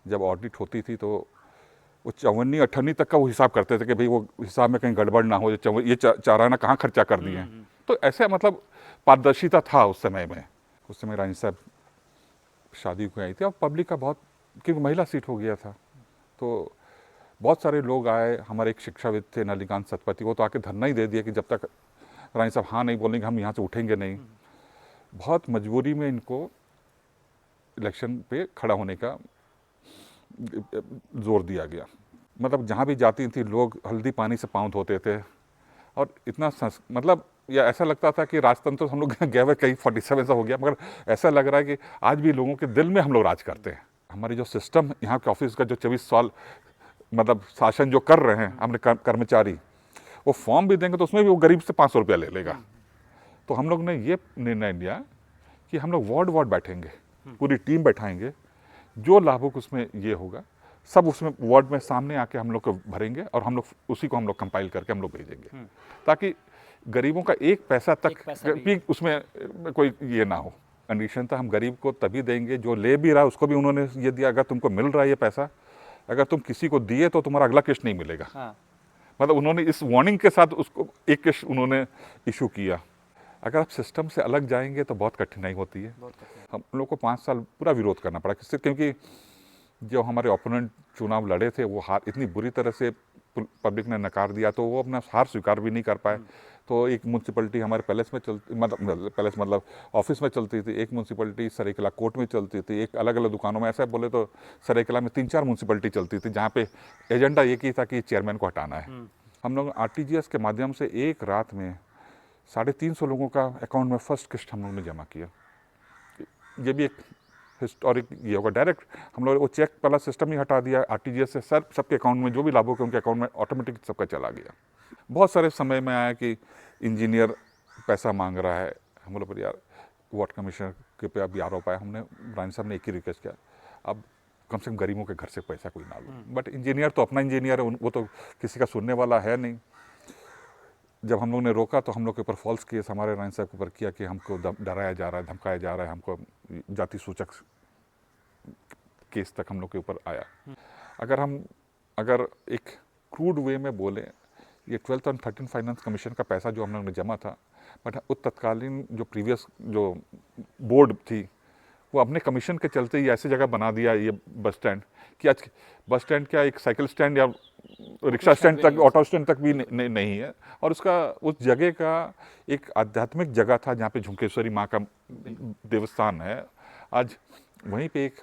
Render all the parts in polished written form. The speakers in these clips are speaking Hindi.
जब ऑडिट होती थी तो वो 54वीं 58वीं तक का वो हिसाब करते थे कि भाई वो हिसाब में कहीं गड़बड़ ना हो, ये चाराना कहाँ खर्चा कर दिए हैं। तो ऐसे मतलब पारदर्शिता था उस समय में। उस समय रानी साहब शादी को आई थी और पब्लिक का बहुत, क्योंकि महिला सीट हो गया था तो बहुत सारे लोग आए। हमारे एक शिक्षाविद थे नलिकांत सतपथी, वो तो आके धरना ही दे दिया कि जब तक रानी साहब हाँ नहीं बोलेंगे हम यहाँ से उठेंगे नहीं। बहुत मजबूरी में इनको इलेक्शन पे खड़ा होने का जोर दिया गया। मतलब जहाँ भी जाती थी लोग हल्दी पानी से पाँव धोते थे और इतना मतलब या ऐसा लगता था कि राजतंत्र हम लोग गए हुए कहीं 47 सा हो गया, मगर ऐसा लग रहा है कि आज भी लोगों के दिल में हम लोग राज करते हैं। हमारी जो सिस्टम यहाँ के ऑफिस का जो 24 साल मतलब शासन जो कर रहे हैं हमारे कर्मचारी, वो फॉर्म भी देंगे तो उसमें भी वो गरीब से 500 रुपया ले लेगा। तो हम लोग ने ये निर्णय लिया कि हम लोग वार्ड वार्ड बैठेंगे, पूरी टीम बैठाएंगे, जो लाभुक उसमें ये होगा सब उसमें वार्ड में सामने आके हम लोग को भरेंगे और हम लोग उसी को हम लोग कंपाइल करके हम लोग भेजेंगे ताकि गरीबों का एक पैसा तक भी उसमें कोई ये ना हो। कंडीशन था हम गरीब को तभी देंगे, जो ले भी रहा है उसको भी उन्होंने ये दिया, अगर तुमको मिल रहा है ये पैसा, अगर तुम किसी को दिए तो तुम्हारा अगला किस्त नहीं मिलेगा। मतलब उन्होंने इस वार्निंग के साथ उसको एक किस्त उन्होंने इशू किया। अगर आप सिस्टम से अलग जाएंगे तो बहुत कठिनाई होती है। हम लोग को 5 साल पूरा विरोध करना पड़ा, किससे, क्योंकि जो हमारे ओपोनेंट चुनाव लड़े थे वो हार इतनी बुरी तरह से पब्लिक ने नकार दिया तो वो अपना हार स्वीकार भी नहीं कर पाए। तो एक म्यूनसिपलिटी हमारे पैलेस में चलती, मतलब ऑफिस में चलती थी, एक म्यूनसिपलिटी सरायकेला कोर्ट में चलती थी, एक अलग अलग दुकानों में, ऐसा बोले तो सरायकेला में 3-4 म्यूनसिपलिटी चलती थी जहाँ पे एजेंडा एक ही था कि चेयरमैन को हटाना है। हम लोग RTGS के माध्यम से एक रात में 350 लोगों का अकाउंट में फर्स्ट किस्त हम लोग ने जमा किया। ये भी एक हिस्टोरिक ये होगा। डायरेक्ट हम लोग वो चेक वाला सिस्टम ही हटा दिया, RTGS से सबके अकाउंट में जो भी लाभुक है उनके अकाउंट में ऑटोमेटिक सबका चला गया। बहुत सारे समय में आया कि इंजीनियर पैसा मांग रहा है, हम लोग पर यार वार्ड कमिश्नर के पे अब आरोप आया, हमने रानी साहब ने एक ही रिक्वेस्ट किया, अब कम से कम गरीबों के घर से पैसा कोई ना लो। बट इंजीनियर तो अपना इंजीनियर है, वो तो किसी का सुनने वाला है नहीं। जब हम लोग ने रोका तो हम लोग के ऊपर फॉल्स केस हमारे रानी साहब के ऊपर किया कि हमको डराया जा रहा है, धमकाया जा रहा है, हमको जाति सूचक केस तक हम लोग के ऊपर आया। अगर एक क्रूड वे में बोले, ये 12th और 13 फाइनेंस कमीशन का पैसा जो हम लोग ने जमा था, बट उस तत्कालीन जो प्रीवियस जो बोर्ड थी वो अपने कमीशन के चलते ही ऐसी जगह बना दिया ये बस स्टैंड कि आज बस स्टैंड क्या एक साइकिल स्टैंड या रिक्शा स्टैंड तक, ऑटो स्टैंड तक भी नहीं है। और उसका उस जगह का एक आध्यात्मिक जगह था जहाँ पे झुमकेश्वरी माँ का देवस्थान है। आज वहीं पे एक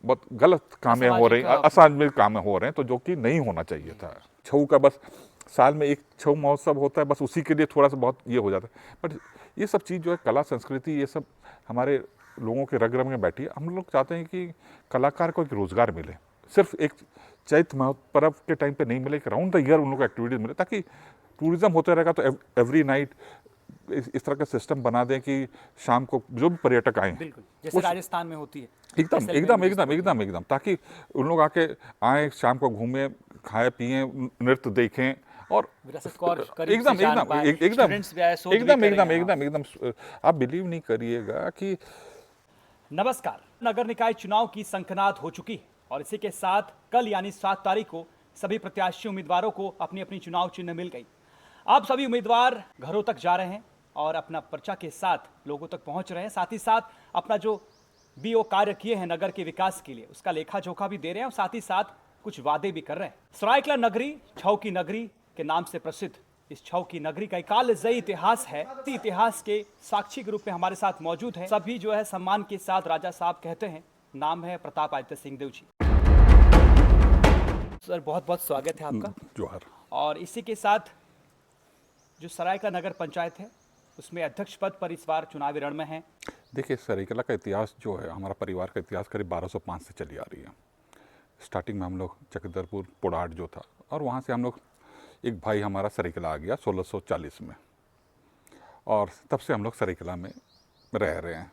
बहुत गलत कामें हो रही, असामाजिक काम हो रहे हैं, तो जो कि नहीं होना चाहिए था। छऊ का बस साल में एक छऊ महोत्सव होता है, बस उसी के लिए थोड़ा सा बहुत ये हो जाता है। बट ये सब चीज़ जो है कला संस्कृति, ये सब हमारे लोगों के रग रग में बैठी है। हम लोग चाहते हैं कि कलाकार को एक रोजगार मिले, सिर्फ एक चैत्र पर्व के टाइम पे नहीं मिले, एक राउंड द ईयर उन लोग को एक्टिविटीज मिले, ताकि टूरिज्म होता रहेगा। तो एवरी नाइट इस तरह का सिस्टम बना दें कि शाम को जो भी पर्यटक आए, बिल्कुल जैसे राजस्थान में होती है, एकदम, ताकि उन लोग आके आए, शाम को घूमें, खाए पिए, नृत्य देखें और एकदम आप बिलीव नहीं करिएगा कि नमस्कार। नगर निकाय चुनाव की संखनाद हो चुकी है और इसी के साथ कल यानी 7 तारीख को सभी प्रत्याशी उम्मीदवारों को अपनी अपनी चुनाव चिन्ह मिल गई। आप सभी उम्मीदवार घरों तक जा रहे हैं और अपना पर्चा के साथ लोगों तक पहुंच रहे हैं, साथ ही साथ अपना जो भी वो कार्य किए हैं नगर के विकास के लिए उसका लेखा जोखा भी दे रहे हैं और साथ ही साथ कुछ वादे भी कर रहे हैं। सरायकेला नगरी छऊ की नगरी के नाम से प्रसिद्ध इस छऊ की नगरी का कालजयी इतिहास है। इतिहास के साक्षी के रूप में हमारे साथ मौजूद है, सभी जो है सम्मान के साथ राजा साहब कहते हैं। नाम है प्रताप आदित्य सिंहदेव जी। सर बहुत बहुत स्वागत है आपका। जोहार। और इसी के साथ जो सरायकेला नगर पंचायत है उसमें अध्यक्ष पद पर इस बार चुनावी रण में है। देखिए, सरायकेला का इतिहास जो है, हमारा परिवार का इतिहास करीब 1205 से चली आ रही है। स्टार्टिंग में हम लोग चकदरपुर पोड़ाट जो था, और वहाँ से हम लोग एक भाई हमारा सरायकेला आ गया 1640 में, और तब से हम लोग सरायकेला में रह रहे हैं।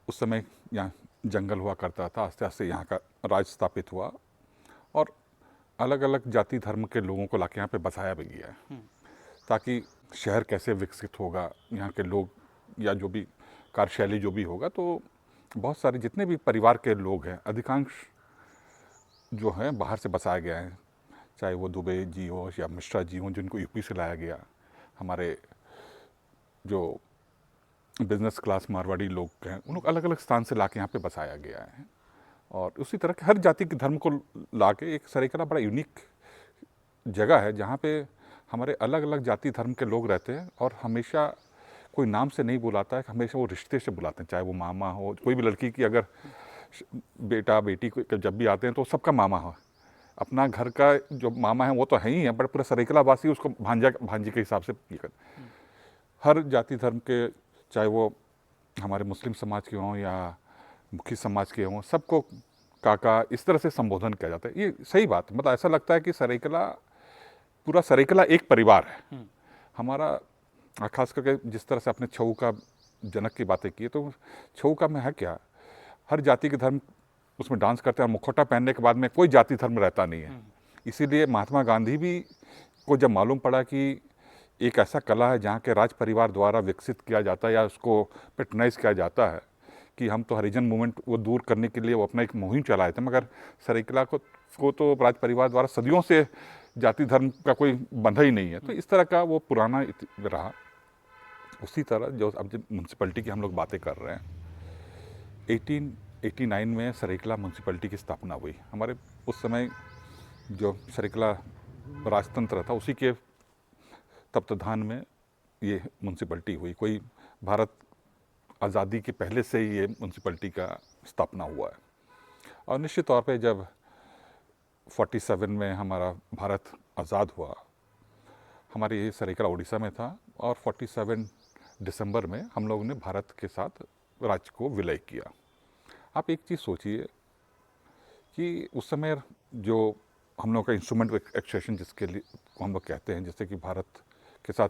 उस समय यहाँ जंगल हुआ करता था, आस्ते आस्ते यहाँ का राज स्थापित हुआ और अलग अलग जाति धर्म के लोगों को लाके यहाँ पे बसाया भी गया है, ताकि शहर कैसे विकसित होगा, यहाँ के लोग या जो भी कार्यशैली जो भी होगा, तो बहुत सारे जितने भी परिवार के लोग हैं, अधिकांश जो हैं बाहर से बसाया गया है, चाहे वो दुबे जी हो या मिश्रा जी हों जिनको यूपी से लाया गया, हमारे जो बिजनेस क्लास मारवाड़ी लोग हैं उनको अलग अलग स्थान से लाके यहाँ पे बसाया गया है। और उसी तरह के हर जाति के धर्म को लाके एक सरायकेला बड़ा यूनिक जगह है जहाँ पे हमारे अलग अलग जाति धर्म के लोग रहते हैं और हमेशा कोई नाम से नहीं बुलाता है, हमेशा वो रिश्ते से बुलाते हैं, चाहे वो मामा हो, कोई भी लड़की की अगर बेटा बेटी को जब भी आते हैं तो सबका मामा हो, अपना घर का जो मामा है वो तो है ही है, बट पूरा सरायकेला वासी उसको भांजा भांजी के हिसाब से ये कर। हर जाति धर्म के, चाहे वो हमारे मुस्लिम समाज के हों या मुखी समाज के हों, सबको काका इस तरह से संबोधन किया जाता है। ये सही बात, मतलब ऐसा लगता है कि सरायकेला, पूरा सरायकेला एक परिवार है हमारा। खास करके जिस तरह से आपने छऊ का जनक की बातें की, तो छऊ का में है क्या, हर जाति के धर्म उसमें डांस करते हैं और मुखौटा पहनने के बाद में कोई जाति धर्म रहता नहीं है। इसीलिए महात्मा गांधी भी को जब मालूम पड़ा कि एक ऐसा कला है जहाँ के राज परिवार द्वारा विकसित किया जाता है या उसको पेट्रोनाइज किया जाता है, कि हम तो हरिजन मूवमेंट वो दूर करने के लिए वो अपना एक मुहिम चलाए थे, मगर सरायकेला को तो राज परिवार द्वारा सदियों से जाति धर्म का कोई बंधा ही नहीं है। तो इस तरह का वो पुराना रहा। उसी तरह जो अब जब म्यूनसिपलिटी की हम लोग बातें कर रहे हैं, 1889 में सरायकेला म्यूनसिपलिटी की स्थापना हुई। हमारे उस समय जो सरायकेला राजतंत्र था उसी के तत्वाधान में ये म्यूनसिपलिटी हुई। कोई भारत आज़ादी के पहले से ही ये म्यूनसिपलिटी का स्थापना हुआ है। और निश्चित तौर पे जब 47 में हमारा भारत आज़ाद हुआ, हमारे ये सरायकेला उड़ीसा में था, और 47 दिसंबर में हम लोगों ने भारत के साथ राज्य को विलय किया। आप एक चीज़ सोचिए कि उस समय जो हम लोग का इंस्ट्रूमेंट एक्सेशन जिसके लिए हम लोग कहते हैं, जैसे कि भारत के साथ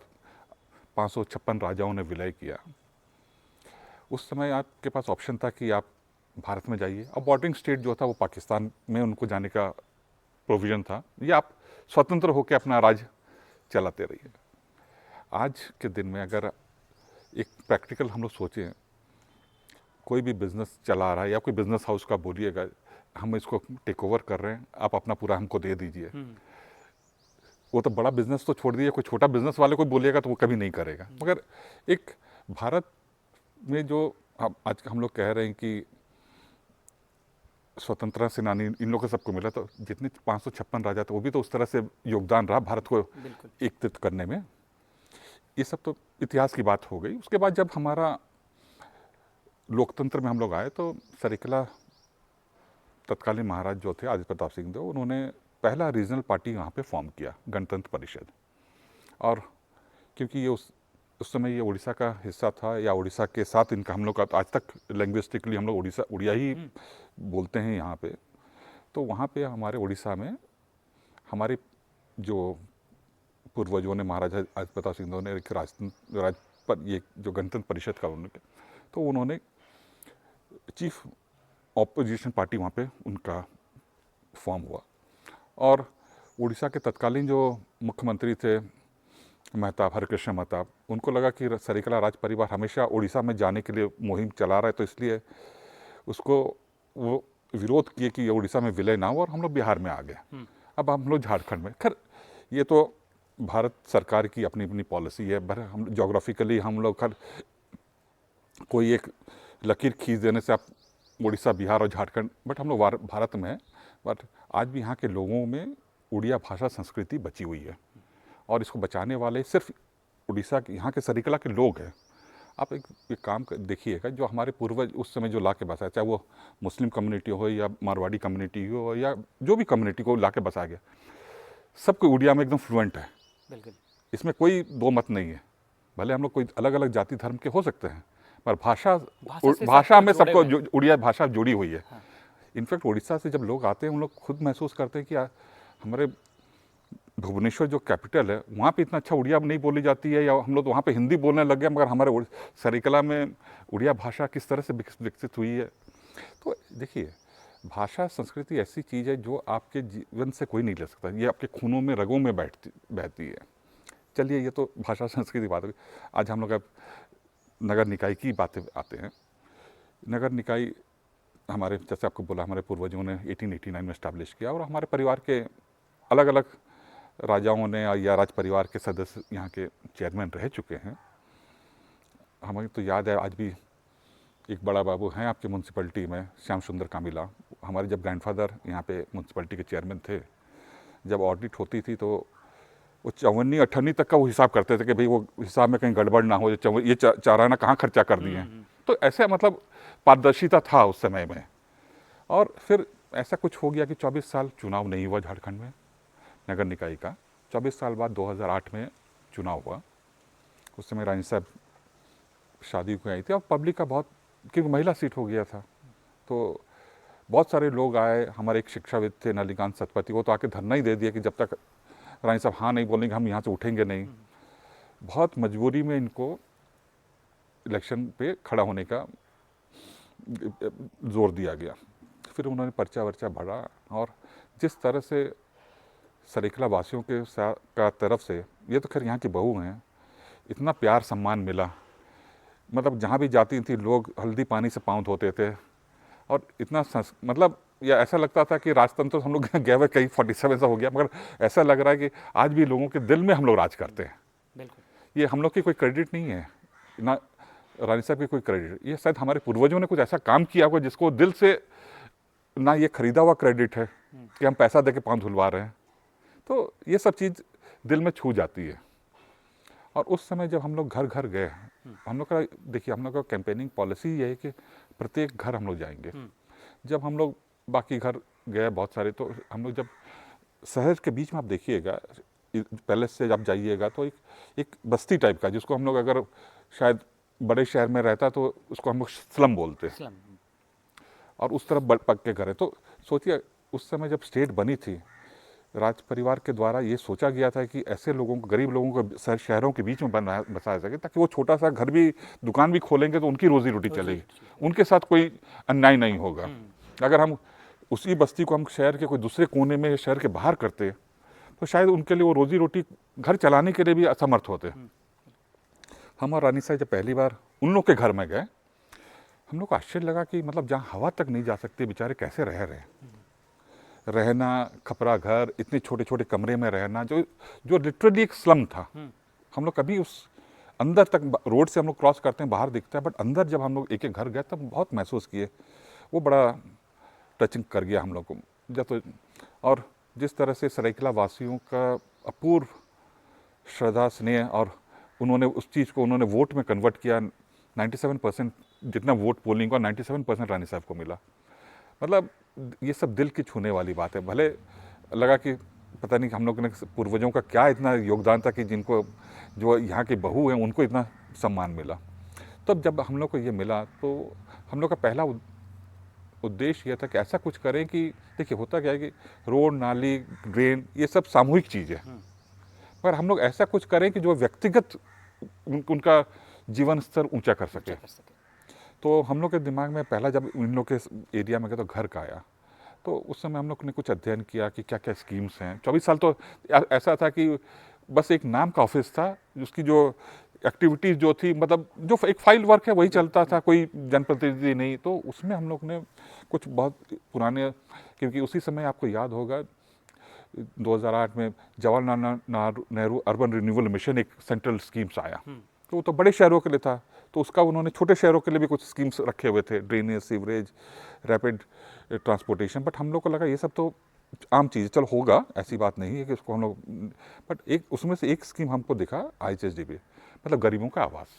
556 राजाओं ने विलय किया, उस समय आपके पास ऑप्शन था कि आप भारत में जाइए, और बॉर्डरिंग स्टेट जो था वो पाकिस्तान में उनको जाने का प्रोविज़न था, या आप स्वतंत्र होकर अपना राज चलाते रहिए। आज के दिन में अगर एक प्रैक्टिकल हम लोग सोचें, कोई भी बिज़नेस चला रहा है या कोई बिज़नेस हाउस का बोलिएगा हम इसको टेक ओवर कर रहे हैं, आप अपना पूरा हमको दे दीजिए, वो तो बड़ा बिजनेस तो छोड़ दीजिए, कोई छोटा बिजनेस वाले को बोलिएगा तो वो कभी नहीं करेगा। मगर एक भारत में जो आज हम लोग कह रहे हैं कि स्वतंत्रता सेनानी इन लोगों को सबको मिला, तो जितने 556 राजा थे वो भी तो उस तरह से योगदान रहा भारत को एकत्रित करने में। ये सब तो इतिहास की बात हो गई। उसके बाद जब हमारा लोकतंत्र में हम लोग आए तो सरायकेला तत्कालीन महाराज जो थे आदित्य प्रताप सिंह देव, उन्होंने पहला रीजनल पार्टी यहाँ पे फॉर्म किया, गणतंत्र परिषद। और क्योंकि ये उस समय ये उड़ीसा का हिस्सा था, या उड़ीसा के साथ इनका हम लोग का आज तक लैंग्विस्टिकली हम लोग उड़िया ही बोलते हैं यहाँ पे, तो वहाँ पे हमारे उड़ीसा में हमारे जो पूर्वजों ने, महाराजा आदित्य प्रताप सिंह देव ने एक ये जो गणतंत्र परिषद का उन्होंने, तो उन्होंने चीफ ऑपोजिशन पार्टी वहाँ पे उनका फॉर्म हुआ। और उड़ीसा के तत्कालीन जो मुख्यमंत्री थे मेहताब, हरिकृष्ण मेहताब, उनको लगा कि सरायकेला राज परिवार हमेशा उड़ीसा में जाने के लिए मुहिम चला रहा है, तो इसलिए उसको वो विरोध किए कि ये उड़ीसा में विलय ना हो, और हम लोग बिहार में आ गए। अब हम लोग झारखंड में, खैर ये तो भारत सरकार की अपनी अपनी पॉलिसी है, पर हम जोग्राफिकली हम लोग खैर कोई एक लकीर खींच देने से आप उड़ीसा, बिहार और झारखंड, बट हम लोग भारत में हैं। बट आज भी यहाँ के लोगों में उड़िया भाषा संस्कृति बची हुई है, और इसको बचाने वाले सिर्फ उड़ीसा के यहाँ के सरायकेला के लोग हैं। आप एक काम देखिएगा, जो हमारे पूर्वज उस समय जो ला के बसाया, चाहे वो मुस्लिम कम्युनिटी हो या मारवाड़ी कम्युनिटी हो या जो भी कम्युनिटी को ला के बसाया गया, सबको उड़िया में एकदम फ्लुएंट है। बिल्कुल, इसमें कोई दो मत नहीं है। भले हम लोग कोई अलग अलग जाति धर्म के हो सकते हैं, पर भाषा में सबको उड़िया भाषा जुड़ी हुई है। हाँ। इनफैक्ट उड़ीसा से जब लोग आते हैं उन लोग खुद महसूस करते हैं कि हमारे भुवनेश्वर जो कैपिटल है वहाँ पे इतना अच्छा उड़िया नहीं बोली जाती है, या हम लोग वहाँ पे हिंदी बोलने लग गए, मगर हमारे सरायकेला में उड़िया भाषा किस तरह से विकसित हुई है। तो देखिए, भाषा संस्कृति ऐसी चीज़ है जो आपके जीवन से कोई नहीं ले सकता, ये आपके खूनों में, रगों में बहती है। चलिए, ये तो भाषा संस्कृति बात होगी। आज हम लोग अब नगर निकाय की बातें आते हैं। नगर निकाय हमारे जैसे आपको बोला हमारे पूर्वजों ने 1889 में इस्टेब्लिश किया और हमारे परिवार के अलग अलग राजाओं ने या राज परिवार के सदस्य यहाँ के चेयरमैन रह चुके हैं। हमें तो याद है आज भी एक बड़ा बाबू हैं आपके म्यूनसिपलिटी में, श्याम सुंदर कामिला। हमारे जब ग्रैंडफादर यहाँ पे म्यूनसिपलिटी के चेयरमैन थे, जब ऑडिट होती थी तो वो 54 58 तक का वो हिसाब करते थे कि भाई वो हिसाब में कहीं गड़बड़ ना हो, ये चाराना कहाँ खर्चा कर दिए हैं। तो ऐसे मतलब पारदर्शिता था उस समय में। और फिर ऐसा कुछ हो गया कि 24 साल चुनाव नहीं हुआ झारखंड में नगर निकाय का। 24 साल बाद 2008 में चुनाव हुआ। उस समय रानी साहब शादी को आई थी और पब्लिक का बहुत, क्योंकि महिला सीट हो गया था तो बहुत सारे लोग आए। हमारे एक शिक्षाविद थे नलिकांत सतपथी, वो तो आके धरना ही दे दिया कि जब तक रानी साहब हाँ नहीं बोलेंगे हम यहाँ से उठेंगे नहीं। बहुत मजबूरी में इनको इलेक्शन पे खड़ा होने का जोर दिया गया। फिर उन्होंने पर्चा वर्चा भरा और जिस तरह से सरेखला वासियों के का तरफ से, ये तो खैर यहाँ की बहू हैं, इतना प्यार सम्मान मिला। मतलब जहाँ भी जाती थी लोग हल्दी पानी से पाँव धोते थे और इतना मतलब या ऐसा लगता था कि राजतंत्र हम लोग गए हुए कहीं 47 सा हो गया, मगर ऐसा लग रहा है कि आज भी लोगों के दिल में हम लोग राज करते हैं। बिल्कुल। ये हम लोग की कोई क्रेडिट नहीं है ना, रानी साहब की कोई क्रेडिट, ये शायद हमारे पूर्वजों ने कुछ ऐसा काम किया होगा जिसको दिल से, ना ये खरीदा हुआ क्रेडिट है कि हम पैसा दे के पाँव धुलवा रहे हैं। तो ये सब चीज़ दिल में छू जाती है। और उस समय जब हम लोग घर घर गए, हम लोग का देखिए हम लोग का कैंपेनिंग पॉलिसी ये है कि प्रत्येक घर हम लोग जाएंगे। जब हम लोग बाकी घर गए बहुत सारे, तो हम लोग जब शहर के बीच में आप देखिएगा, पैलेस से जब जाइएगा तो एक बस्ती टाइप का, जिसको हम लोग अगर शायद बड़े शहर में रहता तो उसको हम लोग स्लम बोलते हैं, और उस तरफ पक्के घर है। तो सोचिए उस समय जब स्टेट बनी थी, राज परिवार के द्वारा ये सोचा गया था कि ऐसे लोगों को, गरीब लोगों को शहरों के बीच में बसाया सके, ताकि वो छोटा सा घर भी, दुकान भी खोलेंगे तो उनकी रोजी रोटी चलेगी, उनके साथ कोई अन्याय नहीं होगा। अगर हम उसी बस्ती को हम शहर के कोई दूसरे कोने में, शहर के बाहर करते तो शायद उनके लिए वो रोजी रोटी घर चलाने के लिए भी असमर्थ होते। हम और रानी साहब जब पहली बार उन लोग के घर में गए, हम लोग को आश्चर्य लगा कि मतलब जहाँ हवा तक नहीं जा सकती, बेचारे कैसे रह रहे हैं। रहना, खपरा घर, इतने छोटे छोटे कमरे में रहना, जो लिटरली एक स्लम था। हम लोग कभी उस अंदर तक, रोड से हम लोग क्रॉस करते हैं बाहर दिखता है, बट अंदर जब हम लोग एक एक घर गए तब बहुत महसूस किए। वो बड़ा टचिंग कर गया हम लोग को जब तो। और जिस तरह से सरायकेला वासियों का अपूर्व श्रद्धा स्नेह, और उन्होंने उस चीज़ को उन्होंने वोट में कन्वर्ट किया। 97% जितना वोट पोलिंग का 97% रानी साहब को मिला। मतलब ये सब दिल की छूने वाली बात है। भले लगा कि पता नहीं हम लोग ने पूर्वजों का क्या इतना योगदान था कि जिनको, जो यहाँ की बहू हैं उनको इतना सम्मान मिला। तब जब हम लोग को ये मिला तो हम लोग का पहला उद्देश्य यह था कि ऐसा कुछ करें कि, देखिए होता क्या है कि रोड, नाली, ड्रेन, ये सब सामूहिक चीज़ है, पर हम लोग ऐसा कुछ करें कि जो व्यक्तिगत उनका जीवन स्तर ऊंचा कर सके। तो हम लोग के दिमाग में पहला जब इन लोग के एरिया में गए तो घर का आया। तो उस समय हम लोग ने कुछ अध्ययन किया कि क्या क्या स्कीम्स हैं। 24 साल तो ऐसा था कि बस एक नाम का ऑफिस था, जिसकी जो एक्टिविटीज़ जो थी, मतलब जो एक फाइल वर्क है वही चलता था, कोई जनप्रतिनिधि नहीं। तो उसमें हम लोग ने कुछ बहुत पुराने, क्योंकि उसी समय आपको याद होगा 2008 में Jawaharlal Nehru urban renewal mission एक सेंट्रल स्कीम्स आया, तो वो तो बड़े शहरों के लिए था। तो उसका उन्होंने छोटे शहरों के लिए भी कुछ स्कीम्स रखे हुए थे, drainage, sewerage, rapid transportation. But हम लोग को लगा ये सब तो आम चीज़, चल होगा, ऐसी बात नहीं है कि उसको हम लोग, बट एक उसमें से एक स्कीम हमको दिखा IHSDB, मतलब गरीबों का आवास,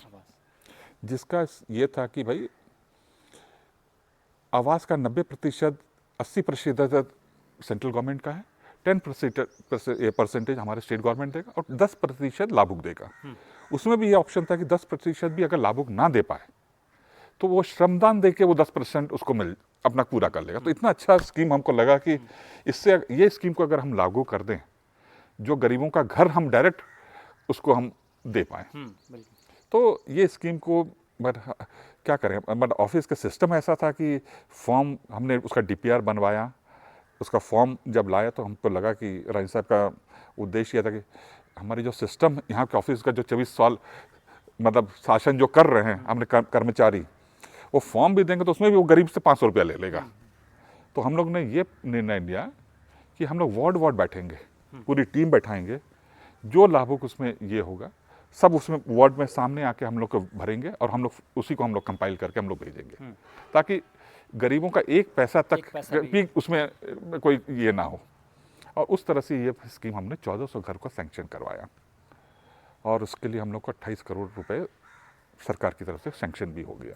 जिसका ये था कि भाई आवास का 90%, 80% सेंट्रल गवर्नमेंट का है, 10% हमारे स्टेट गवर्नमेंट देगा और 10% लाभुक देगा। उसमें भी ये ऑप्शन था कि 10% भी अगर लाभुक ना दे पाए तो वो श्रमदान दे के वो 10% उसको अपना पूरा कर लेगा। तो इतना अच्छा स्कीम हमको लगा कि इससे, ये स्कीम को अगर हम लागू कर दें, जो गरीबों का घर हम डायरेक्ट उसको हम दे पाएँ, तो ये स्कीम को, बट क्या करें, बट ऑफिस का सिस्टम ऐसा था कि फॉर्म हमने उसका DPR बनवाया, उसका फॉर्म जब लाया तो हमको लगा कि रानी साहब का उद्देश्य यह था कि हमारी जो सिस्टम यहाँ के ऑफिस का जो 24 साल मतलब शासन जो कर रहे हैं हमने कर्मचारी, वो फॉर्म भी देंगे तो उसमें भी वो गरीब से 500 रुपया ले लेगा। तो हम लोग ने ये निर्णय लिया कि हम लोग वार्ड वार्ड बैठेंगे, पूरी टीम बैठाएंगे, जो लाभुक उसमें ये होगा सब उसमें वार्ड में सामने आके हम लोग को भरेंगे और हम लोग उसी को हम लोग कंपाइल करके हम लोग भेजेंगे, ताकि गरीबों का एक पैसा तक एक पैसा भी भी उसमें कोई ये ना हो। और उस तरह से ये स्कीम हमने 1400 घर को सैंक्शन करवाया और उसके लिए हम लोग को 28 करोड़ रुपए सरकार की तरफ से सैंक्शन भी हो गया।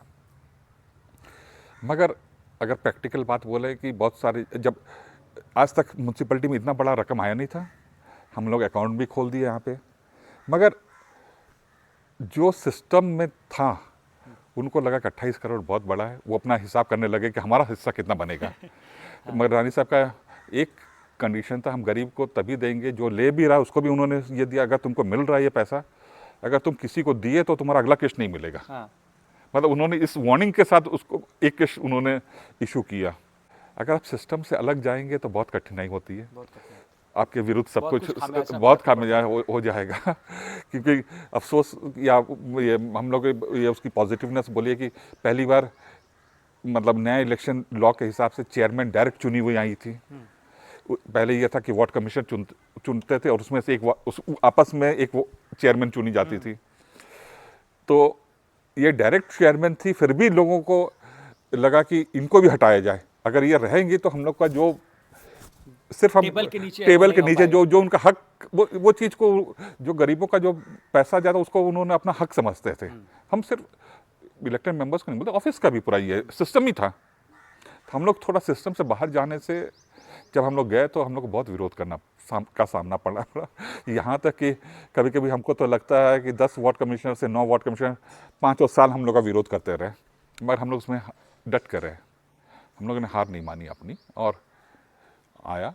मगर अगर प्रैक्टिकल बात बोले कि बहुत सारे, जब आज तक म्यूनसिपैलिटी में इतना बड़ा रकम आया नहीं था, हम लोग अकाउंट भी खोल दिए यहाँ पे, मगर जो सिस्टम में था उनको लगा कि 28 करोड़ बहुत बड़ा है, वो अपना हिसाब करने लगे कि हमारा हिस्सा कितना बनेगा। मगर रानी साहब का एक कंडीशन था, हम गरीब को तभी देंगे, जो ले भी रहा है उसको भी उन्होंने ये दिया, अगर तुमको मिल रहा है ये पैसा, अगर तुम किसी को दिए तो तुम्हारा अगला किश्त नहीं मिलेगा। हाँ। मतलब उन्होंने इस वार्निंग के साथ उसको एक किश्त उन्होंने इशू किया। अगर आप सिस्टम से अलग जाएंगे तो बहुत कठिनाई होती है, आपके विरुद्ध सब बहुत कुछ कुछ खामियाजा बहुत खामियाजा हो जाएगा। क्योंकि अफसोस या ये हम लोग ये उसकी पॉजिटिवनेस बोलिए कि पहली बार मतलब नया इलेक्शन लॉ के हिसाब से चेयरमैन डायरेक्ट चुनी हुई आई थी। पहले ये था कि वार्ड कमीशन चुनते थे और उसमें से आपस में एक चेयरमैन चुनी जाती थी। तो ये डायरेक्ट चेयरमैन थी, फिर भी लोगों को लगा कि इनको भी हटाया जाए, अगर ये रहेंगी तो हम लोग का जो सिर्फ हम टेबल के नीचे जो उनका हक, वो चीज़ को, जो गरीबों का जो पैसा जाता उसको उन्होंने अपना हक समझते थे। हम सिर्फ इलेक्टेड मेंबर्स को नहीं बोलते, ऑफिस का भी पूरा ये सिस्टम ही था। तो हम लोग थोड़ा सिस्टम से बाहर जाने से जब हम लोग गए तो हम लोग को बहुत विरोध का सामना पड़ा यहाँ तक कि कभी कभी हमको तो लगता है कि 10 वार्ड कमिश्नर से 9 वार्ड कमिश्नर 5 साल हम लोग का विरोध करते रहे, मगर हम लोग उसमें डट कर रहे। हम लोगों ने हार नहीं मानी अपनी और आया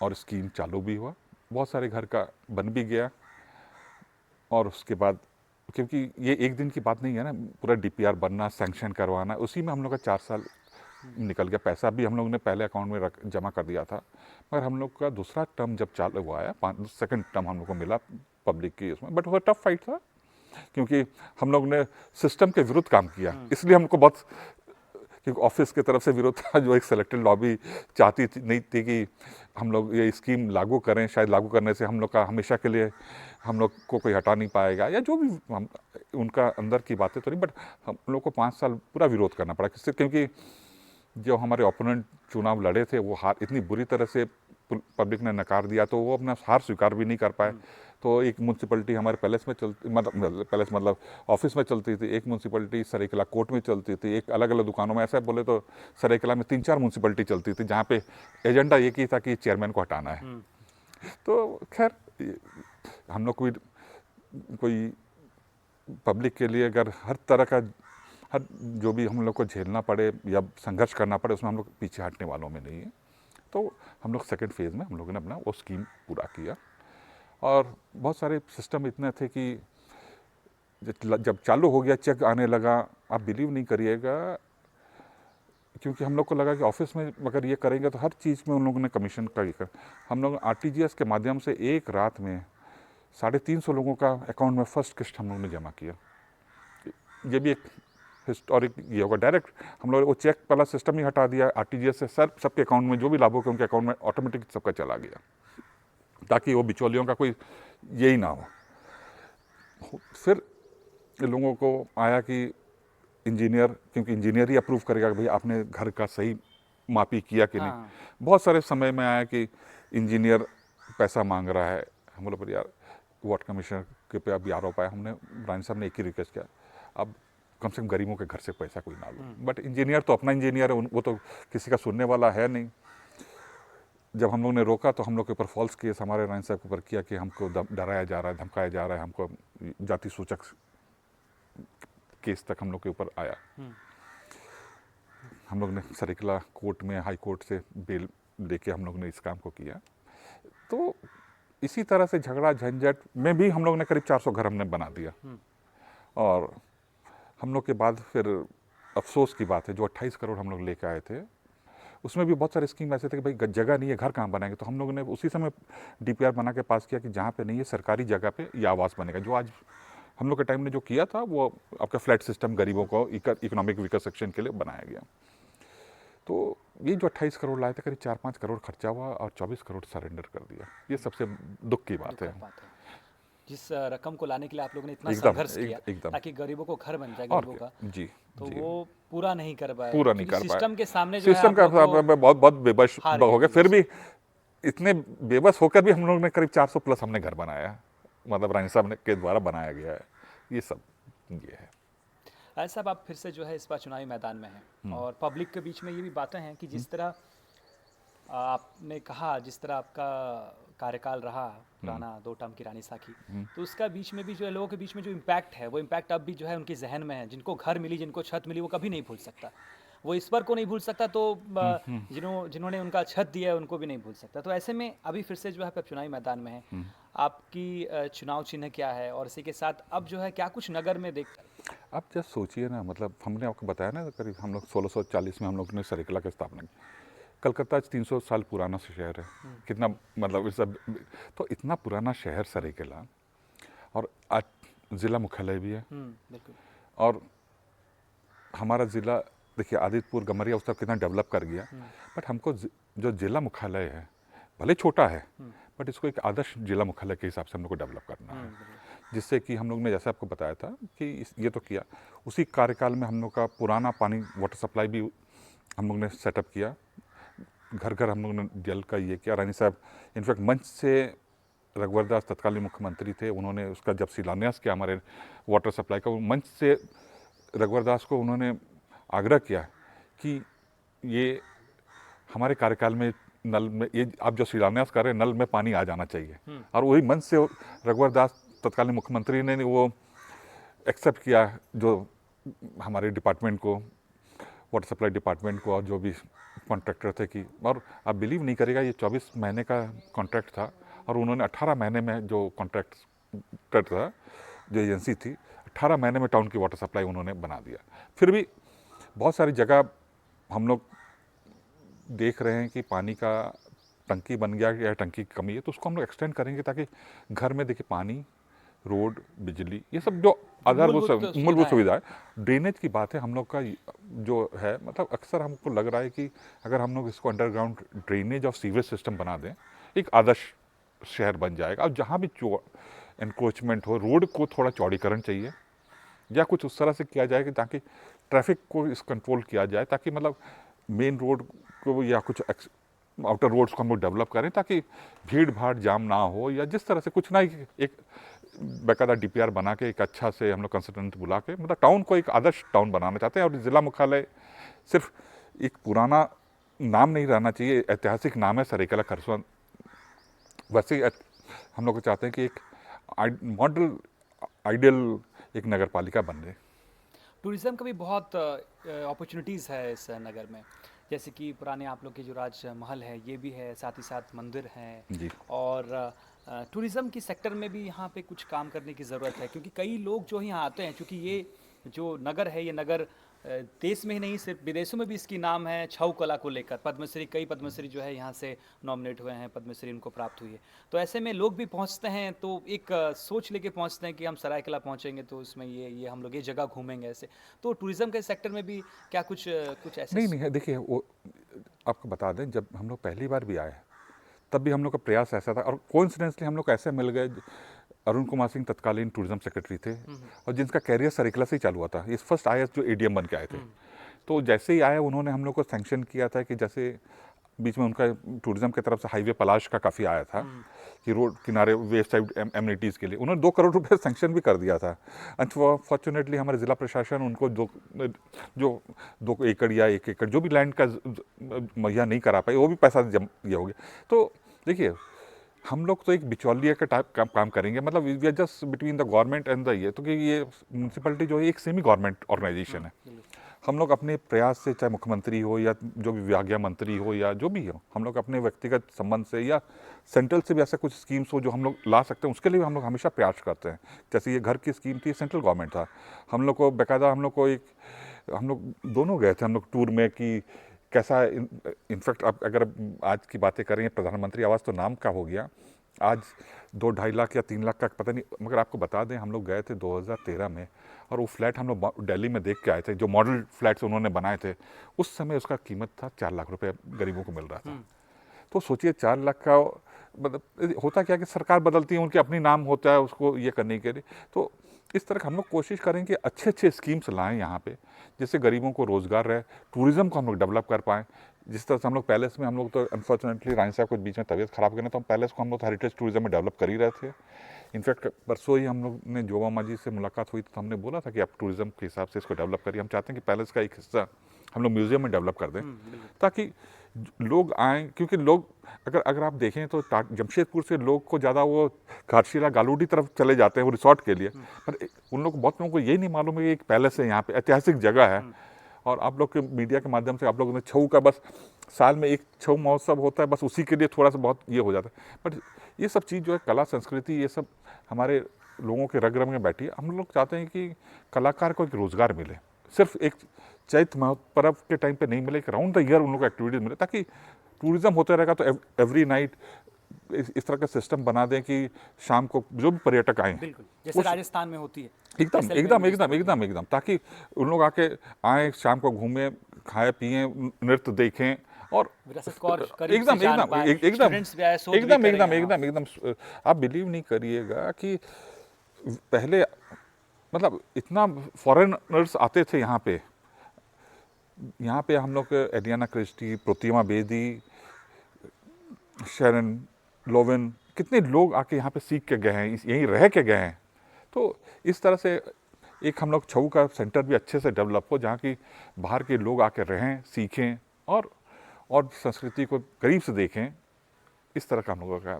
और स्कीम चालू भी हुआ, बहुत सारे घर का बन भी गया। और उसके बाद, क्योंकि ये एक दिन की बात नहीं है ना, पूरा डीपीआर बनना, सैंक्शन करवाना, उसी में हम लोग का 4 साल निकल गया। पैसा भी हम लोग ने पहले अकाउंट में जमा कर दिया था, मगर हम लोग का दूसरा टर्म जब चालू हुआ है, सेकंड टर्म हम लोग को मिला पब्लिक की उसमें, बट वो टफ फाइट था क्योंकि हम लोग ने सिस्टम के विरुद्ध काम किया, इसलिए हमको बहुत, क्योंकि ऑफिस की तरफ से विरोध था, जो एक सेलेक्टेड लॉबी चाहती नहीं थी कि हम लोग ये स्कीम लागू करें, शायद लागू करने से हम लोग का हमेशा के लिए हम लोग को कोई हटा नहीं पाएगा, या जो भी उनका अंदर की बातें तो नहीं, बट हम लोग को 5 साल पूरा विरोध करना पड़ा। किससे? क्योंकि जो हमारे ओपोनेंट चुनाव लड़े थे वो हार इतनी बुरी तरह से पब्लिक ने नकार दिया, तो वो अपना हार स्वीकार भी नहीं कर पाए। तो एक म्यूनसिपलिटी हमारे पैलेस में चलती, मतलब ऑफिस में चलती थी, एक म्यूनसिपलिटी सरायकेला कोर्ट में चलती थी, एक अलग अलग दुकानों में, ऐसा बोले तो सरायकेला में 3-4 म्यूनसिपलिटी चलती थी, जहाँ पे एजेंडा एक ही था कि चेयरमैन को हटाना है। तो खैर हम लोग कोई पब्लिक के लिए अगर हर तरह का हर जो भी हम लोग को झेलना पड़े या संघर्ष करना पड़े, उसमें हम लोग पीछे हटने वालों में नहीं है। तो हम लोग सेकेंड फेज़ में हम लोगों ने अपना वो स्कीम पूरा किया और बहुत सारे सिस्टम इतने थे कि जब चालू हो गया, चेक आने लगा, आप बिलीव नहीं करिएगा, क्योंकि हम लोग को लगा कि ऑफिस में अगर ये करेंगे तो हर चीज़ में उन लोगों ने कमीशन का कर, हम लोग आरटीजीएस के माध्यम से एक रात में 350 लोगों का अकाउंट में फर्स्ट किस्त हम लोग ने जमा किया। ये भी एक हिस्टोरिक ये होगा। डायरेक्ट हम लोग वो चेक वाला सिस्टम ही हटा दिया, आरटीजीएस से सबके अकाउंट में जो भी लाभों के उनके अकाउंट में ऑटोमेटिक सबका चला गया, ताकि वो बिचौलियों का कोई यही ना हो। फिर लोगों को आया कि इंजीनियर, क्योंकि इंजीनियर ही अप्रूव करेगा कि भाई आपने घर का सही मापी किया कि नहीं। बहुत सारे समय में आया कि इंजीनियर पैसा मांग रहा है, हम बोले पर यार वार्ड कमिश्नर के पे अब आरोप आया, हमने रानी साहब ने एक ही रिक्वेस्ट किया, अब कम से कम गरीबों के घर से पैसा कोई ना लो। बट इंजीनियर तो अपना इंजीनियर है, वो तो किसी का सुनने वाला है नहीं। जब हम लोग ने रोका तो हम लोग के ऊपर फॉल्स केस हमारे रानी साहब के ऊपर किया कि हमको डराया जा रहा है, धमकाया जा रहा है, हमको जाति सूचक केस तक हम लोग के ऊपर आया। हम लोग ने सरायकेला कोर्ट में, हाई कोर्ट से बेल लेके हम लोग ने इस काम को किया। तो इसी तरह से झगड़ा झंझट में भी हम लोग ने करीब 400 घर हमने बना दिया। और हम लोग के बाद फिर अफसोस की बात है, जो 28 करोड़ हम लोग लेके आए थे, उसमें भी बहुत सारे स्कीम ऐसे थे कि भाई जगह नहीं है, घर कहाँ बनाएंगे। तो हम लोगों ने उसी समय डीपीआर बना के पास किया कि जहाँ पे नहीं है सरकारी जगह पे ये आवास बनेगा, जो आज हम लोग के टाइम ने जो किया था वो आपका फ्लैट सिस्टम गरीबों को इकोनॉमिक वीकर सेक्शन के लिए बनाया गया। तो ये जो 28 करोड़ लाए थे, करीब 4-5 करोड़ खर्चा हुआ और 24 करोड़ सरेंडर कर दिया। ये सबसे दुख की बात है। दुखद बात है। जिस रकम को लाने के लिए आप लोगों ने इतना एकदम संघर्ष किया एकदम। ताकि गरीबों को घर बन जाए और गरीबों क्या, का, जी तो जी, वो पूरा नहीं कर पाए पूरा नहीं क्योंकि कर सिस्टम पाए। के सामने जो है सिस्टम आप का लोग को बहुत बहुत बेबस हार हो गए गया। थे फिर उसमें। भी इतने बेबस होकर भी हम लोग ने करीब 400 प्लस हमने घर बनाया, मतलब रानी साहब ने के द्वारा बनाया गया है। ये सब ये है। साहब आप फिर से जो है इस बार चुनावी मैदान में हैं और पब्लिक के बीच में ये भी बातें हैं कि जिस तरह आपने कहा, जिस तरह आपका कार्यकाल रहा पुराना 2 टर्म की रानी साखी, तो उसका बीच में भी जो है लोगों के बीच में जो इम्पैक्ट है वो इम्पैक्ट अब भी जो है उनके जहन में है। जिनको घर मिली, जिनको छत मिली, वो कभी नहीं भूल सकता। वो ईश्वर को नहीं भूल सकता, तो जिन्होंने उनका छत दिया है उनको भी नहीं भूल सकता। तो ऐसे में अभी फिर से जो है आप चुनावी मैदान में हैं, आपकी चुनाव चिन्ह क्या है और इसी के साथ अब जो है क्या कुछ नगर में देख आप जस्ट सोचिए ना, मतलब हमने आपको बताया ना, करीब हम लोग 1640 में हम लोग ने सरायकेला की स्थापना की। कलकत्ता आज 300 साल पुराना शहर है। कितना मतलब इस सब, तो इतना पुराना शहर सरायकेला, और आज ज़िला मुख्यालय भी है। बिल्कुल। और हमारा ज़िला देखिए आदित्यपुर गमरिया उस तक कितना डेवलप कर गया, बट हमको जो ज़िला मुख्यालय है भले छोटा है, बट इसको एक आदर्श ज़िला मुख्यालय के हिसाब से हम लोग को डेवलप करना है, जिससे कि हम लोग ने जैसे आपको बताया था कि ये तो किया। उसी कार्यकाल में हम लोग का पुराना पानी वाटर सप्लाई भी हम लोग ने सेटअप किया। घर घर हम लोग ने जल का ये किया। रानी साहब इनफैक्ट मंच से रघुवर दास तत्कालीन मुख्यमंत्री थे, उन्होंने उसका जब शिलान्यास किया हमारे वाटर सप्लाई का, वो मंच से रघुवर दास को उन्होंने आग्रह किया कि ये हमारे कार्यकाल में नल में, ये आप जो शिलान्यास कर रहे हैं, नल में पानी आ जाना चाहिए। और वही मंच से रघुवर दास तत्कालीन मुख्यमंत्री ने वो एक्सेप्ट किया, जो हमारे डिपार्टमेंट को, वाटर सप्लाई डिपार्टमेंट को, और जो भी कॉन्ट्रैक्टर थे कि, और आप बिलीव नहीं करेगा, ये 24 महीने का कॉन्ट्रैक्ट था और उन्होंने 18 महीने में जो कॉन्ट्रैक्टर था, जो एजेंसी थी, 18 महीने में टाउन की वाटर सप्लाई उन्होंने बना दिया। फिर भी बहुत सारी जगह हम लोग देख रहे हैं कि पानी का टंकी बन गया या टंकी की कमी है, तो उसको हम लोग एक्सटेंड करेंगे ताकि घर में देखिए पानी, रोड, बिजली, ये सब जो आधारभूत मूलभूत सुविधा है। ड्रेनेज की बात है हम लोग का जो है, मतलब अक्सर हमको लग रहा है कि अगर हम लोग इसको अंडरग्राउंड ड्रेनेज और सीवेज सिस्टम बना दें, एक आदर्श शहर बन जाएगा। और जहाँ भी एनक्रोचमेंट हो, रोड को थोड़ा चौड़ीकरण चाहिए या कुछ उस तरह से किया जाए कि ताकि ट्रैफिक को इस कंट्रोल किया जाए, ताकि मतलब मेन रोड को या कुछ आउटर रोड्स को हम लोग डेवलप करें ताकि भीड़ भाड़ जाम ना हो, या जिस तरह से कुछ ना एक बाकायदा डीपीआर बना के एक अच्छा से हम लोग कंसल्टेंट बुला के, मतलब टाउन को एक आदर्श टाउन बनाना चाहते हैं। और जिला मुख्यालय सिर्फ एक पुराना नाम नहीं रहना चाहिए, ऐतिहासिक नाम है सरायकेला खरसुआ, वैसे ही हम लोग चाहते हैं कि एक मॉडल आइडियल एक नगर पालिका बन जाए। टूरिज़्म का भी बहुत अपॉर्चुनिटीज़ है इस नगर में, जैसे कि पुराने आप लोग के जो राजमहल है ये भी है, साथ ही साथ मंदिर हैं जी। और टूरिज़्म की सेक्टर में भी यहाँ पे कुछ काम करने की ज़रूरत है, क्योंकि कई लोग जो यहाँ आते हैं, क्योंकि ये जो नगर है, ये नगर देश में ही नहीं सिर्फ विदेशों में भी इसकी नाम है छऊ कला को लेकर। पद्मश्री, कई पद्मश्री जो है यहाँ से नॉमिनेट हुए हैं, पद्मश्री उनको प्राप्त हुई है। तो ऐसे में लोग भी पहुँचते हैं तो एक सोच लेके पहुँचते हैं कि हम सरायकेला पहुँचेंगे तो इसमें ये हम लोग ये जगह घूमेंगे ऐसे। तो टूरिज़्म के सेक्टर में भी क्या कुछ ऐसे नहीं है, देखिए वो आपको बता दें, जब हम लोग पहली बार भी आए तब भी हम लोग का प्रयास ऐसा था, और कोइंसिडेंटली हम लोग ऐसे मिल गए। अरुण कुमार सिंह तत्कालीन टूरिज्म सेक्रेटरी थे और जिनका कैरियर सरायकेला से ही चालू हुआ था। ये फर्स्ट आईएएस जो एडीएम बन के आए थे, तो जैसे ही आए उन्होंने हम लोग को सैंक्शन किया था कि जैसे बीच में उनका टूरिज्म की तरफ से हाईवे पलाश का काफ़ी आया था कि रोड किनारे वेस्ट साइड एमिनिटीज़ के लिए उन्होंने 2 करोड़ रुपए सैंक्शन भी कर दिया था। अनफॉर्चुनेटली हमारे ज़िला प्रशासन उनको जो 2 एकड़ या 1 एकड़ जो भी लैंड का मुहैया नहीं करा पाई, वो भी पैसा ये हो गया। तो देखिए हम लोग तो एक बिचौलिया का टाइप काम करेंगे, मतलब we are just between the government and the ये, तो कि ये म्यूनसिपलिटी जो है एक सेमी गवर्नमेंट ऑर्गेनाइजेशन है। हम लोग अपने प्रयास से, चाहे मुख्यमंत्री हो या जो भी विभागीय मंत्री हो या जो भी हो, हम लोग अपने व्यक्तिगत संबंध से या सेंट्रल से भी ऐसा कुछ स्कीम्स हो जो हम लोग ला सकते हैं, उसके लिए हम लोग हमेशा प्रयास करते हैं। जैसे ये घर की स्कीम थी, सेंट्रल गवर्नमेंट था, हम लोग को बाकायदा हम लोग दोनों गए थे हम लोग टूर में कि कैसा, इनफैक्ट आप अगर आज की बातें करें, प्रधानमंत्री आवास तो नाम का हो गया, आज 2-2.5 लाख या 3 लाख का पता नहीं, मगर आपको बता दें हम लोग गए थे 2013 में, और वो फ्लैट हम लोग दिल्ली में देख के आए थे, जो मॉडल फ्लैट्स उन्होंने बनाए थे, उस समय उसका कीमत था 4 लाख रुपए गरीबों को मिल रहा था। तो सोचिए 4 लाख का, मतलब होता क्या कि सरकार बदलती है, उनके अपनी नाम होता है उसको ये करने के लिए। तो इस तरह का हम लोग कोशिश करें कि अच्छे अच्छे स्कीम्स लाएं यहाँ पे, जिससे गरीबों को रोज़गार रहे, टूरिज़्म को हम लोग डेवलप कर पाएँ। जिस तरह से हम लोग पैलेस में, हम लोग तो अनफॉर्चुनेटली राइन साहब को बीच में तबीयत खराब हो गई ना, तो हम पैलेस को हम लोग हेरिटेज टूरिज्म में डेवलप कर ही रहे थे। इनफैक्ट परसों ही हम लोग ने जोबा मांझी से मुलाकात हुई तो हमने बोला था कि आप टूरिज्म के हिसाब से इसको डेवलप करिए। हम चाहते हैं कि पैलेस का एक हिस्सा हम लोग म्यूजियम में डेवलप कर दें, ताकि लोग आएँ, क्योंकि लोग अगर अगर आप देखें तो जमशेदपुर से लोग को ज़्यादा वो घाटशिला गालूडी तरफ चले जाते हैं वो रिसॉर्ट के लिए, पर उन लोग, बहुत लोगों को ये नहीं मालूम है कि एक पैलेस है यहाँ पे, ऐतिहासिक जगह है। और आप लोग के मीडिया के माध्यम से आप लोगों ने छऊ का, बस साल में एक छऊ महोत्सव होता है, बस उसी के लिए थोड़ा सा बहुत ये हो जाता है, बट ये सब चीज़ जो है, कला संस्कृति, ये सब हमारे लोगों के रग रग में बैठी है। हम लोग चाहते हैं कि कलाकार को एक रोज़गार मिले, सिर्फ एक चैत्र पर्व के टाइम पे नहीं मिले, एक राउंड द ईयर उन लोग को एक्टिविटीज मिले, ताकि टूरिज्म होता रहेगा। तो एवरी नाइट इस तरह का सिस्टम बना दें कि शाम को जो भी पर्यटक आए, बिल्कुल जैसे राजस्थान में होती है, एकदम जैसलमेर एकदम में जिस एकदम एकदम एकदम, ताकि उन लोग आके आए, शाम को घूमें, खाए पिए, नृत्य देखें, और विरासत को और करीब से एकदम जान एकदम पाए, एकदम स्टूडेंट्स भी आए, शोध भी एकदम करें एकदम यहाँ। एकदम एकदम। आप बिलीव नहीं करिएगा कि पहले, मतलब इतना फॉरेनर्स आते थे यहाँ पे। हम लोग Eliana Christie, Protima Bedi, Sharon Lowen, कितने लोग आके यहाँ पे सीख के गए हैं, यहीं रह के गए हैं। तो इस तरह से एक हम लोग छऊ का सेंटर भी अच्छे से डेवलप हो, जहाँ की बाहर के लोग आके रहें, सीखें, और संस्कृति को करीब से देखें। इस तरह का हम लोगों का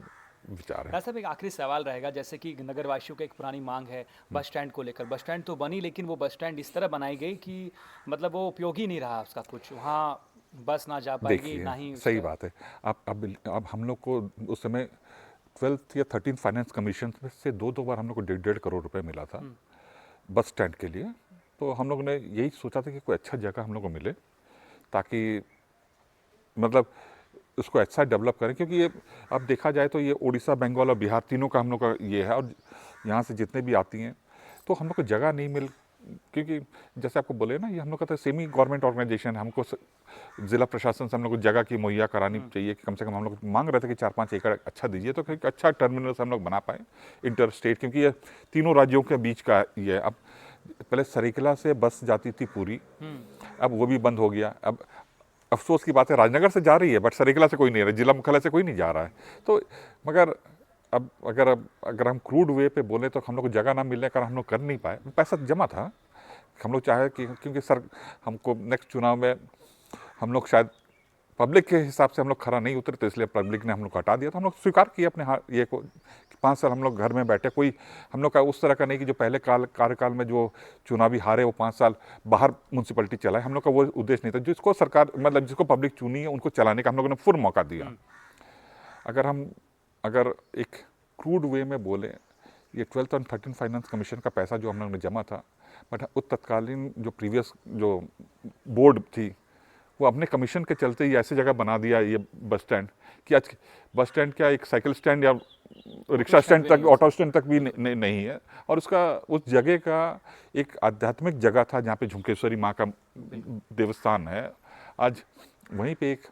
विचार है। राज साहब, एक आखिरी सवाल रहेगा, जैसे कि नगरवासियों की एक पुरानी मांग है बस स्टैंड को लेकर। बस स्टैंड तो बनी, लेकिन वो बस स्टैंड इस तरह बनाई गई कि मतलब वो उपयोगी नहीं रहा उसका कुछ, वहाँ बस ना जा पाएगी, देखिए, ना ही सही उसका। बात है। अब हम लोग को उस समय 12th या 13th फाइनेंस कमीशन में से दो दो बार हम लोग को 1.5 करोड़ रुपए मिला था बस स्टैंड के लिए। तो हम लोग ने यही सोचा था कि कोई अच्छा जगह हम लोग को मिले, ताकि मतलब उसको अच्छा डेवलप करें, क्योंकि ये अब देखा जाए तो ये उड़ीसा, बंगाल और बिहार तीनों का हम लोग का ये है, और यहाँ से जितने भी आती हैं, तो हम लोग को जगह नहीं मिल, क्योंकि जैसे आपको बोले ना, ये हम लोग का तो सेमी गवर्नमेंट ऑर्गेनाइजेशन है, हमको जिला प्रशासन से हम लोग को जगह की मुहैया करानी चाहिए, कि कम से कम हम लोग मांग रहे थे कि 4-5 एकड़ अच्छा दीजिए, तो एक अच्छा टर्मिनल हम लोग बना पाए इंटर स्टेट, क्योंकि ये तीनों राज्यों के बीच का ये है। अब पहले सरायकेला से बस जाती थी पूरी, अब वो भी बंद हो गया। अब अफसोस की बात है, राजनगर से जा रही है, बट सरायकेला से कोई नहीं रहा, जिला मुख्यालय से कोई नहीं जा रहा है। तो मगर अब अगर हम क्रूड वे पे बोले, तो हम लोग को जगह ना मिलने का हम लोग कर नहीं पाए। पैसा जमा था, हम लोग चाहे कि, क्योंकि सर हमको नेक्स्ट चुनाव में हम लोग शायद पब्लिक के हिसाब से हम लोग खरा नहीं उतरे, तो इसलिए पब्लिक ने हम लोग को हटा दिया। तो हम लोग स्वीकार किए अपने ये को, 5 साल हम लोग घर में बैठे, कोई हम लोग का उस तरह का नहीं कि जो पहले कार्यकाल में जो चुनावी हारे वो 5 साल बाहर म्यूनसिपलिटी चलाए। हम लोग का वो उद्देश्य नहीं था। जिसको सरकार, मतलब जिसको पब्लिक चुनी है, उनको चलाने का हम लोगों ने फुल मौका दिया। अगर एक क्रूड वे में बोले, ये 12th और 13th फाइनेंस कमीशन का पैसा जो हम लोगों ने जमा था, बट उस तत्कालीन जो प्रीवियस जो बोर्ड थी, वो अपने कमीशन के चलते ही ऐसी जगह बना दिया ये बस स्टैंड, कि आज बस स्टैंड क्या, एक साइकिल स्टैंड या रिक्शा स्टैंड तक, ऑटो स्टैंड तक भी नहीं है। और उसका, उस जगह का एक आध्यात्मिक जगह था, जहाँ पे झुमकेश्वरी माँ का देवस्थान है। आज वहीं पे एक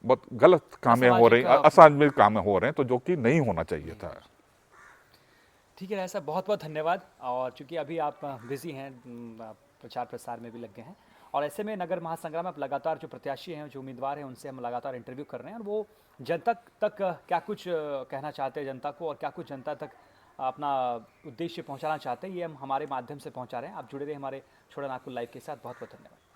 बहुत गलत कामें हो रही, असामाजिक काम हो रहे हैं, तो जो कि नहीं होना चाहिए था। ठीक है ऐसा, बहुत बहुत धन्यवाद। और चूंकि अभी आप बिजी हैं, आप प्रचार प्रसार में भी लग गए हैं, और ऐसे में नगर महासंग्राम में आप लगातार जो प्रत्याशी हैं, जो उम्मीदवार हैं, उनसे हम लगातार इंटरव्यू कर रहे हैं, और वो जनता तक क्या कुछ कहना चाहते हैं जनता को, और क्या कुछ जनता तक अपना उद्देश्य पहुंचाना चाहते हैं, ये हम हमारे माध्यम से पहुंचा रहे हैं। आप जुड़े रहे हमारे छोटा नागपुर लाइव के साथ। बहुत बहुत धन्यवाद।